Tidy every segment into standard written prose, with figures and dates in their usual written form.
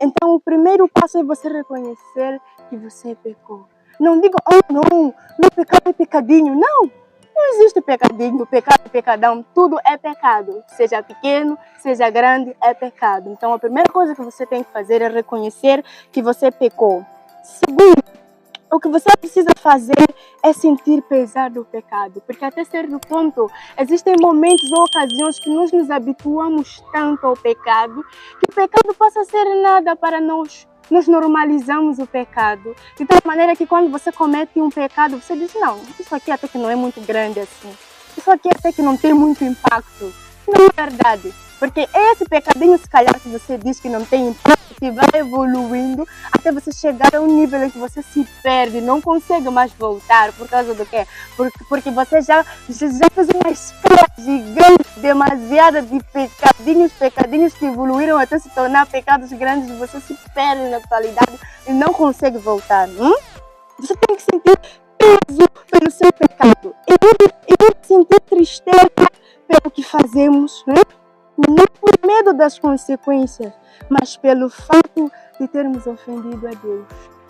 Então, o primeiro passo é você reconhecer que você pecou. Não diga, oh não, meu pecado é pecadinho. Não, não existe pecadinho, pecado é pecadão. Tudo é pecado. Seja pequeno, seja grande, é pecado. Então, a primeira coisa que você tem que fazer é reconhecer que você pecou. Segundo, o que você precisa fazer é sentir pesar do pecado, porque até certo ponto existem momentos ou ocasiões que nós nos habituamos tanto ao pecado, que o pecado passa a ser nada para nós. Nós normalizamos o pecado, de tal maneira que quando você comete um pecado, você diz, não, isso aqui até que não é muito grande assim, isso aqui até que não tem muito impacto. Não é verdade. Porque esse pecadinho, se calhar, que você diz que não tem impacto, que vai evoluindo até você chegar a um nível em que você se perde, não consegue mais voltar. Por causa do quê? Porque você já fez uma escala gigante, demasiada de pecadinhos que evoluíram até se tornar pecados grandes e você se perde na totalidade e não consegue voltar. Você tem que sentir peso pelo seu pecado e sentir tristeza pelo que fazemos, não por medo das consequências, mas pelo fato de termos ofendido a Deus.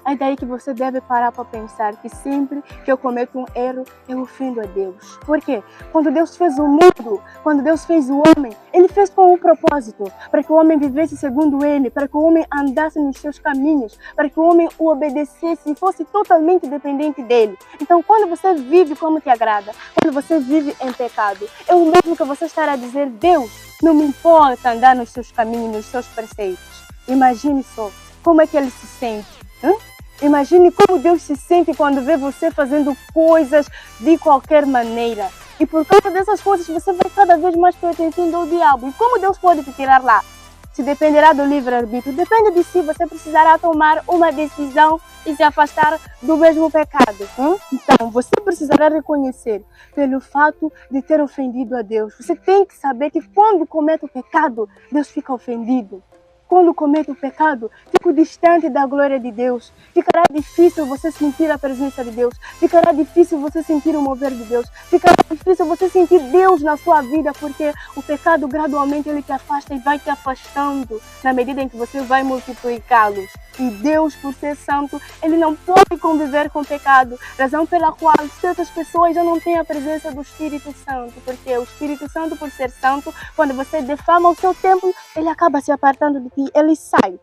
É daí que você deve parar para pensar que sempre que eu cometo um erro, eu ofendo a Deus. Por quê? Quando Deus fez o mundo, quando Deus fez o homem, Ele fez com um propósito, para que o homem vivesse segundo Ele, para que o homem andasse nos seus caminhos, para que o homem o obedecesse e fosse totalmente dependente dEle. Então, quando você vive como te agrada, quando você vive em pecado, é o mesmo que você estar a dizer, Deus, não me importa andar nos seus caminhos, nos seus preceitos. Imagine só, como é que Ele se sente? Imagine como Deus se sente quando vê você fazendo coisas de qualquer maneira. E por causa dessas coisas você vai cada vez mais pertencendo ao diabo. E como Deus pode te tirar lá? Se dependerá do livre-arbítrio, depende de si, você precisará tomar uma decisão e se afastar do mesmo pecado. Então, você precisará reconhecer pelo fato de ter ofendido a Deus. Você tem que saber que quando comete o pecado, Deus fica ofendido. Quando comete o pecado, fico distante da glória de Deus. Ficará difícil você sentir a presença de Deus. Ficará difícil você sentir o mover de Deus. Ficará difícil você sentir Deus na sua vida, porque o pecado gradualmente ele te afasta e vai te afastando na medida em que você vai multiplicá-los. E Deus, por ser santo, Ele não pode conviver com o pecado. Razão pela qual certas pessoas já não têm a presença do Espírito Santo. Porque o Espírito Santo, por ser santo, quando você defama o seu templo, ele acaba se apartando de ti, ele sai.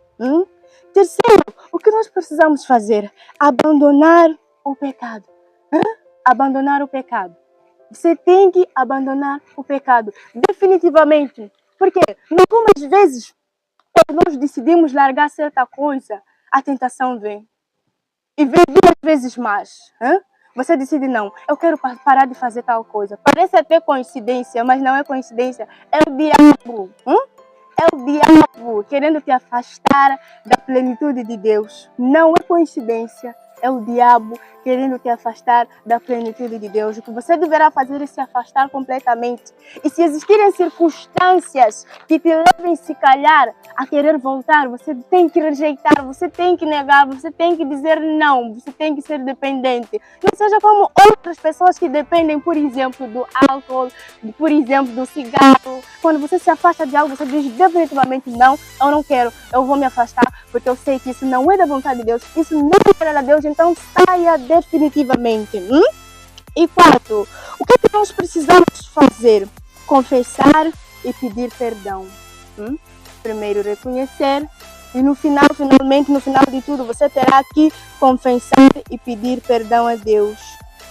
Terceiro, o que nós precisamos fazer? Abandonar o pecado. Abandonar o pecado. Você tem que abandonar o pecado. Definitivamente. Porque algumas vezes, quando nós decidimos largar certa coisa, a tentação vem. E vem 2 vezes mais. Você decide, não, eu quero parar de fazer tal coisa. Parece até coincidência, mas não é coincidência. É o diabo. É o diabo querendo te afastar da plenitude de Deus. Não é coincidência. É o diabo querendo te afastar da plenitude de Deus. O que você deverá fazer é se afastar completamente. E se existirem circunstâncias que te levem, se calhar, a querer voltar, você tem que rejeitar, você tem que negar, você tem que dizer não, você tem que ser dependente. Não seja como outras pessoas que dependem, por exemplo, do álcool, por exemplo, do cigarro. Quando você se afasta de algo, você diz definitivamente não, eu não quero, eu vou me afastar, porque eu sei que isso não é da vontade de Deus, isso não é da Deus, então saia definitivamente. E 4, o que nós precisamos fazer? Confessar e pedir perdão. Primeiro reconhecer e finalmente, no final de tudo, você terá que confessar e pedir perdão a Deus.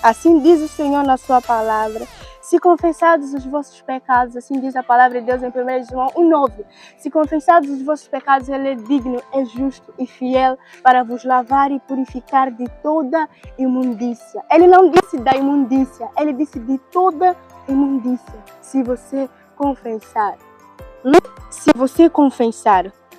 Assim diz o Senhor na sua palavra. Se confessados os vossos pecados, assim diz a palavra de Deus em 1 João 1,9. Se confessados os vossos pecados, Ele é digno, é justo e fiel para vos lavar e purificar de toda imundícia. Ele não disse da imundícia, Ele disse de toda imundícia. Se você confessar. Se você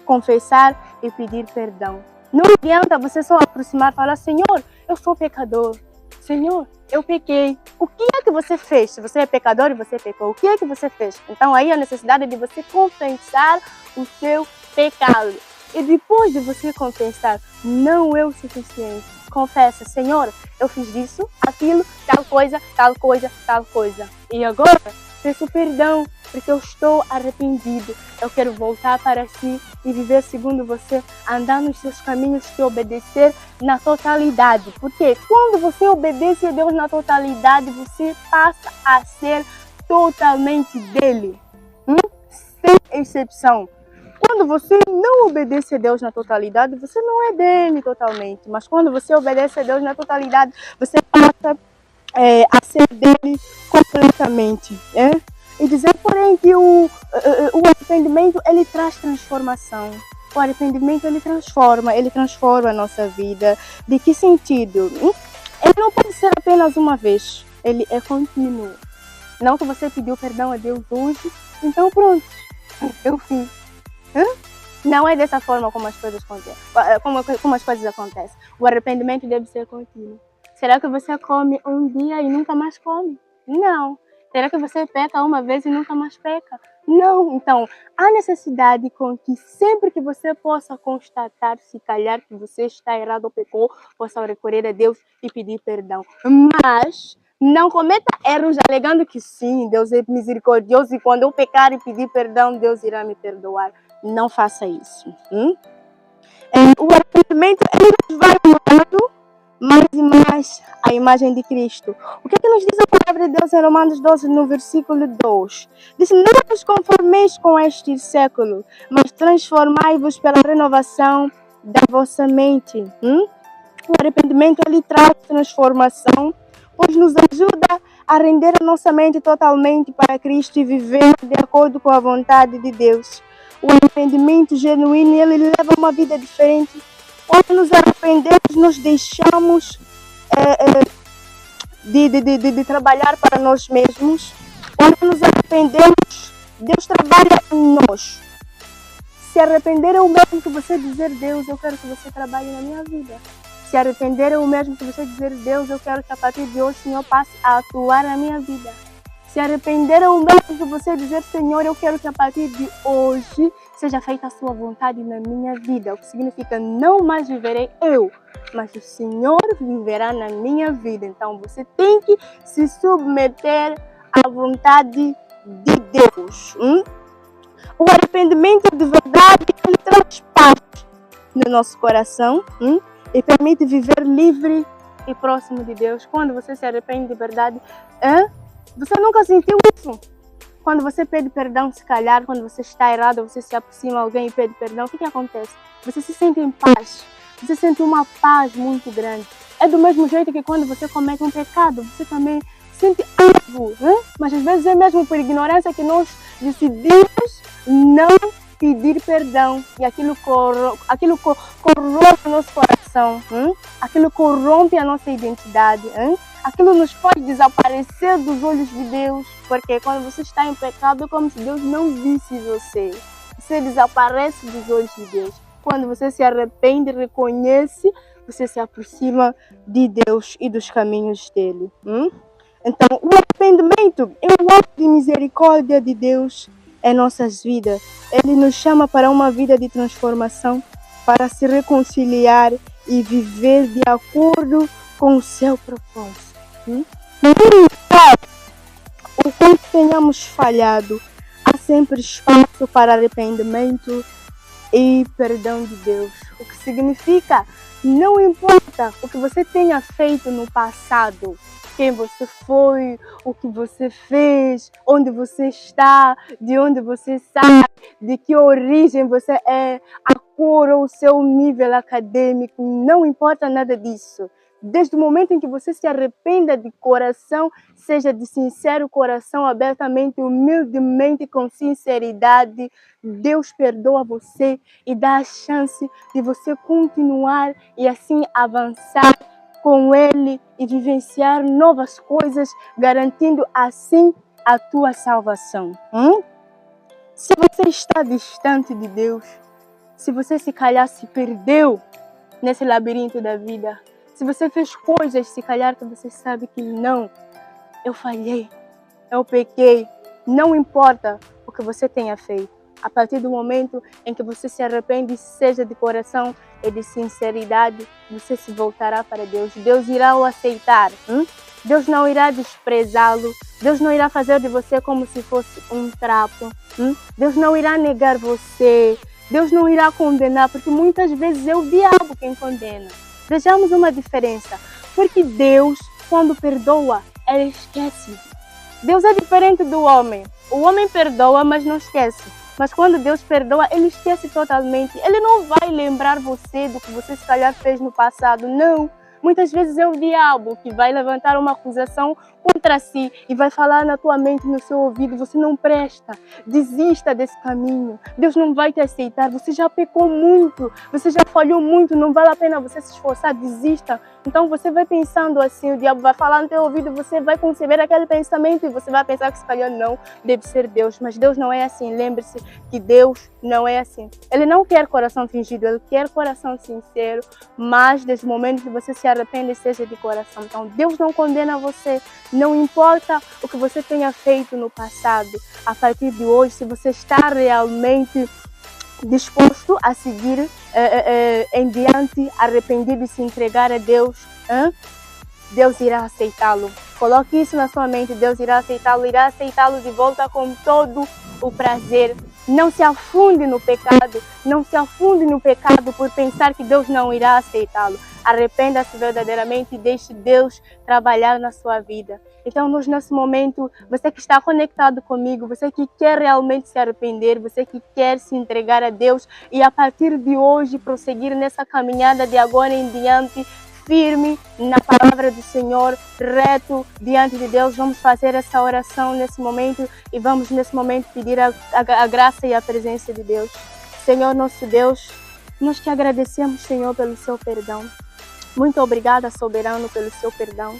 confessar e pedir perdão. Não adianta você só aproximar e falar, Senhor, eu sou pecador. Senhor, eu pequei. O que é que você fez? Se você é pecador e você pecou, o que é que você fez? Então aí a necessidade de você confessar o seu pecado. E depois de você confessar, não é o suficiente. Confessa, Senhor, eu fiz isso, aquilo, tal coisa, tal coisa, tal coisa. E agora peço perdão, porque eu estou arrependido. Eu quero voltar para si e viver segundo você, andar nos seus caminhos, te obedecer na totalidade. Porque quando você obedece a Deus na totalidade, você passa a ser totalmente dele, sem exceção. Quando você não obedece a Deus na totalidade, você não é dele totalmente. Mas quando você obedece a Deus na totalidade, você passa a ser dele completamente. E dizer, porém, que o arrependimento, ele traz transformação. O arrependimento, ele transforma a nossa vida. De que sentido? Ele não pode ser apenas uma vez, ele é contínuo. Não que você pediu perdão a Deus hoje, então pronto, eu fiz. Não é dessa forma como as coisas acontecem. Como as coisas acontecem. O arrependimento deve ser contínuo. Será que você come um dia e nunca mais come? Não. Será que você peca uma vez e nunca mais peca? Não. Então, há necessidade com que sempre que você possa constatar, se calhar que você está errado ou pecou, possa recorrer a Deus e pedir perdão. Mas não cometa erros alegando que sim, Deus é misericordioso e quando eu pecar e pedir perdão, Deus irá me perdoar. Não faça isso. O arrependimento, ele nos vai mudando mais e mais a imagem de Cristo. O que é que nos diz a palavra de Deus em Romanos 12, no versículo 2? Diz, não vos conformeis com este século, mas transformai-vos pela renovação da vossa mente. O arrependimento, ele traz transformação, pois nos ajuda a render a nossa mente totalmente para Cristo e viver de acordo com a vontade de Deus. O arrependimento genuíno, ele leva uma vida diferente. Quando nos arrependemos, nós deixamos de trabalhar para nós mesmos. Quando nos arrependemos, Deus trabalha em nós. Se arrepender é o mesmo que você dizer, Deus, eu quero que você trabalhe na minha vida. Se arrepender é o mesmo que você dizer, Deus, eu quero que a partir de hoje o Senhor passe a atuar na minha vida. Se arrepender é o mesmo que você dizer, Senhor, eu quero que a partir de hoje seja feita a sua vontade na minha vida. O que significa, não mais viverei eu, mas o Senhor viverá na minha vida. Então você tem que se submeter à vontade de Deus. O arrependimento de verdade, ele traz paz no nosso coração e permite viver livre e próximo de Deus. Quando você se arrepende de verdade, você nunca sentiu isso? Quando você pede perdão, se calhar, quando você está errado, você se aproxima a alguém e pede perdão, o que acontece? Você se sente em paz. Você sente uma paz muito grande. É do mesmo jeito que quando você comete um pecado, você também sente algo. Mas às vezes é mesmo por ignorância que nós decidimos não pedir perdão. E aquilo corrompe o nosso coração. Aquilo corrompe a nossa identidade. Aquilo nos faz desaparecer dos olhos de Deus, porque quando você está em pecado é como se Deus não visse você. Você desaparece dos olhos de Deus. Quando você se arrepende, reconhece, você se aproxima de Deus e dos caminhos dele. Então, o arrependimento é um ato de misericórdia de Deus em nossas vidas. Ele nos chama para uma vida de transformação, para se reconciliar e viver de acordo com o seu propósito. Não importa o quanto tenhamos falhado, há sempre espaço para arrependimento e perdão de Deus. O que significa, não importa o que você tenha feito no passado, quem você foi, o que você fez, onde você está, de onde você sai, de que origem você é, a cor ou o seu nível acadêmico, não importa nada disso. Desde o momento em que você se arrependa de coração, seja de sincero coração, abertamente, humildemente, com sinceridade, Deus perdoa você e dá a chance de você continuar e assim avançar com Ele e vivenciar novas coisas, garantindo assim a tua salvação. Se você está distante de Deus, se você se calhar se perdeu nesse labirinto da vida, se você fez coisas, se calhar que você sabe que não, eu falhei, eu pequei, não importa o que você tenha feito. A partir do momento em que você se arrepende, seja de coração e de sinceridade, você se voltará para Deus. Deus irá o aceitar. Deus não irá desprezá-lo. Deus não irá fazer de você como se fosse um trapo. Deus não irá negar você. Deus não irá condenar, porque muitas vezes é o diabo quem condena. Vejamos uma diferença. Porque Deus, quando perdoa, Ele esquece. Deus é diferente do homem. O homem perdoa, mas não esquece. Mas quando Deus perdoa, Ele esquece totalmente. Ele não vai lembrar você do que você se calhar fez no passado. Não. Muitas vezes é o diabo que vai levantar uma acusação contra si e vai falar na tua mente, no seu ouvido: você não presta, desista desse caminho, Deus não vai te aceitar, você já pecou muito, você já falhou muito, não vale a pena você se esforçar, desista. Então você vai pensando assim, o diabo vai falar no teu ouvido, você vai conceber aquele pensamento e você vai pensar que se calhar não, deve ser Deus, mas Deus não é assim. Lembre-se que Deus não é assim. Ele não quer coração fingido, Ele quer coração sincero, mas desde o momento que você se arrepende, seja de coração. Então Deus não condena você, não importa o que você tenha feito no passado. A partir de hoje, se você está realmente disposto a seguir em diante, arrependido e se entregar a Deus, Deus irá aceitá-lo. Coloque isso na sua mente, Deus irá aceitá-lo de volta com todo o prazer. Não se afunde no pecado, não se afunde no pecado por pensar que Deus não irá aceitá-lo. Arrependa-se verdadeiramente e deixe Deus trabalhar na sua vida. Então, nesse momento, você que está conectado comigo, você que quer realmente se arrepender, você que quer se entregar a Deus e a partir de hoje prosseguir nessa caminhada de agora em diante, firme na palavra do Senhor, reto diante de Deus, vamos fazer essa oração nesse momento e vamos nesse momento pedir a graça e a presença de Deus. Senhor nosso Deus, nós te agradecemos, Senhor, pelo seu perdão. Muito obrigada, soberano, pelo seu perdão.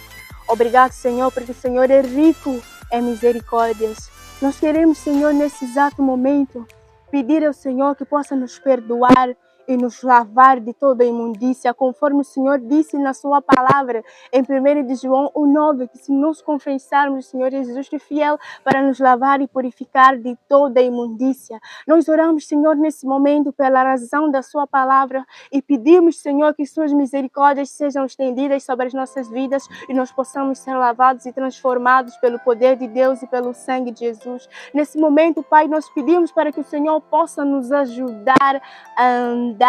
Obrigado, Senhor, porque o Senhor é rico em misericórdias. Nós queremos, Senhor, nesse exato momento, pedir ao Senhor que possa nos perdoar e nos lavar de toda a imundícia, conforme o Senhor disse na sua palavra, em 1 de João 1,9, que se nos confessarmos, o Senhor é justo e fiel para nos lavar e purificar de toda a imundícia. Nós oramos, Senhor, nesse momento, pela razão da sua palavra e pedimos, Senhor, que suas misericórdias sejam estendidas sobre as nossas vidas e nós possamos ser lavados e transformados pelo poder de Deus e pelo sangue de Jesus. Nesse momento, Pai, nós pedimos para que o Senhor possa nos ajudar a andar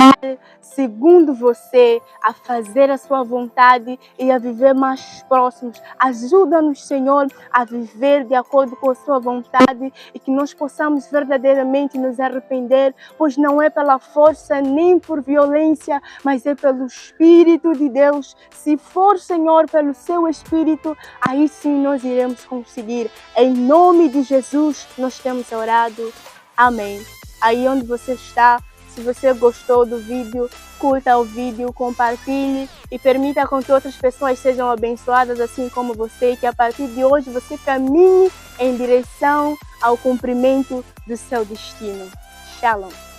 segundo você, a fazer a sua vontade e a viver mais próximos. Ajuda-nos, Senhor, a viver de acordo com a sua vontade e que nós possamos verdadeiramente nos arrepender, pois não é pela força nem por violência, mas é pelo Espírito de Deus. Se for, Senhor, pelo seu Espírito, aí sim nós iremos conseguir. Em nome de Jesus, nós temos orado. Amém. Aí onde você está, se você gostou do vídeo, curta o vídeo, compartilhe e permita com que outras pessoas sejam abençoadas assim como você, que a partir de hoje você caminhe em direção ao cumprimento do seu destino. Shalom.